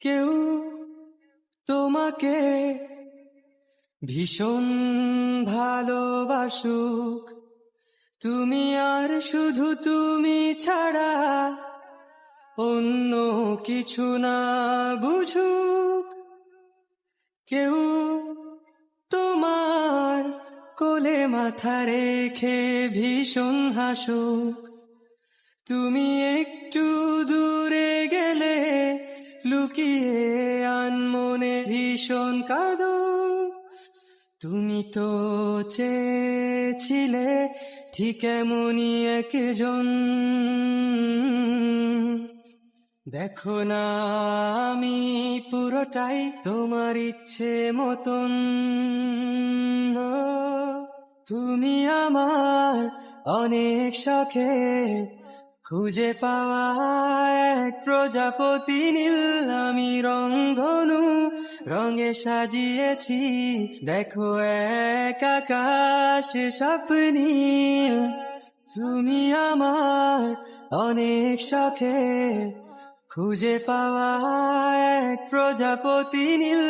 কেউ তোমাকে ভীষণ ভালোবাসুক, তুমি আর শুধু তুমি ছাড়া অন্য কিছু না বুঝুক। কেউ তোমার কোলে মাথা রেখে ভীষণ হাসুক, তুমি একটু দূরে গেলে লুকিয়ে আনমনে ভীষণ কাঁদুক। তুমি তো চেয়েছিলে ঠিক এমনই একজন, দেখো না আমি পুরোটাই তোমার ইচ্ছে মতন। তুমি আমার অনেক শখে খুঁজে পাওয়া এক প্রজাপতি নীল, আমি রংধনু রঙে সাজিয়েছি, দেখো এক আকাশ স্বপ্নীল। তুমি আমার অনেক শখে খুঁজে পাওয়া এক প্রজাপতি নীল।